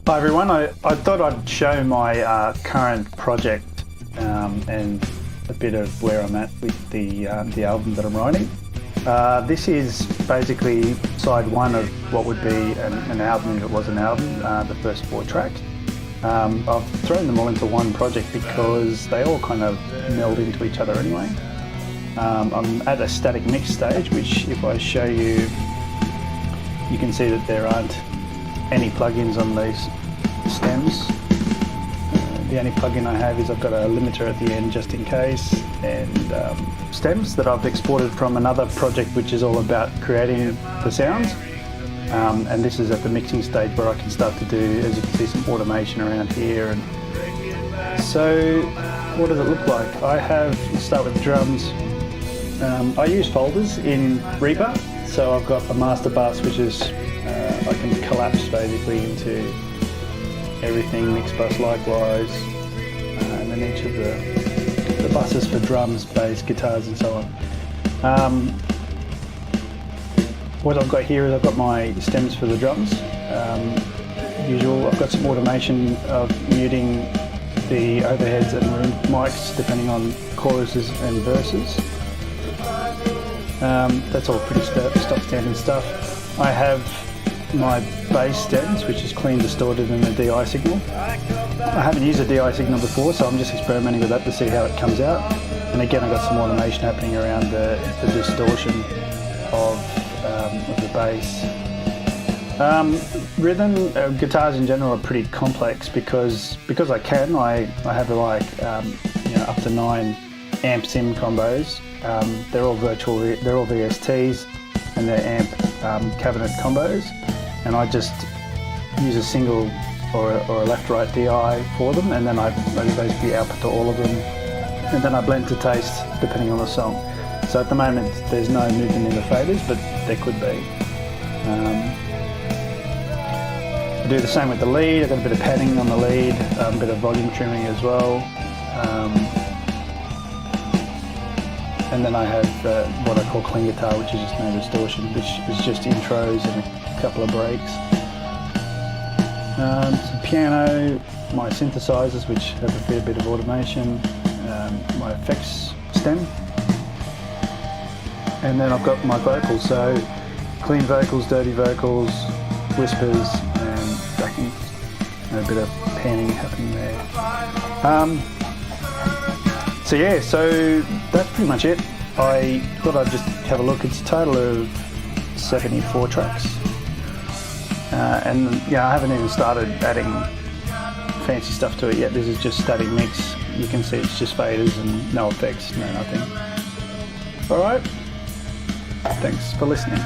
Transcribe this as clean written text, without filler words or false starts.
Hi everyone, I thought I'd show my current project and a bit of where I'm at with the album that I'm writing. This is basically side one of what would be an album if it was an album, the first 4 tracks. I've thrown them all into one project because they all kind of meld into each other anyway. I'm at a static mix stage, which if I show you, you can see that there aren't any plugins on these stems. The only plugin I have is I've got a limiter at the end just in case, and stems that I've exported from another project which is all about creating the sounds. And this is at the mixing stage where I can start to do, as you can see, some automation around here. And so what does it look like? Let's start with the drums. I use folders in Reaper, so I've got a master bus which is I can collapse basically into everything, mix bus likewise, and then each of the buses for drums, bass, guitars and so on. What I've got here is I've got my stems for the drums. Usual, I've got some automation of muting the overheads and room mics depending on choruses and verses. That's all pretty stock standard stuff. I have my bass stems, which is clean distorted and a DI signal. I haven't used a DI signal before, so I'm just experimenting with that to see how it comes out. And again, I've got some automation happening around the distortion of the bass. Rhythm, guitars in general are pretty complex because I can. I have like up to 9 amp sim combos. They're all VSTs, and they're amp cabinet combos. And I just use a single or a left-right DI for them, and then I basically output to all of them, and then I blend to taste depending on the song. So at the moment there's no movement in the faders, but there could be. I do the same with the lead. I've got a bit of padding on the lead, a bit of volume trimming as well. And then I have what I call clean guitar, which is just no distortion, which is just intros and a couple of breaks. Some piano, my synthesizers, which have a fair bit of automation, my effects stem, and then I've got my vocals, so clean vocals, dirty vocals, whispers, and backing, and a bit of panning happening there. So yeah, so that's pretty much it. I thought I'd just have a look. It's a total of 74 tracks. And yeah, I haven't even started adding fancy stuff to it yet. This is just static mix. You can see it's just faders and no effects, no nothing. Alright, thanks for listening.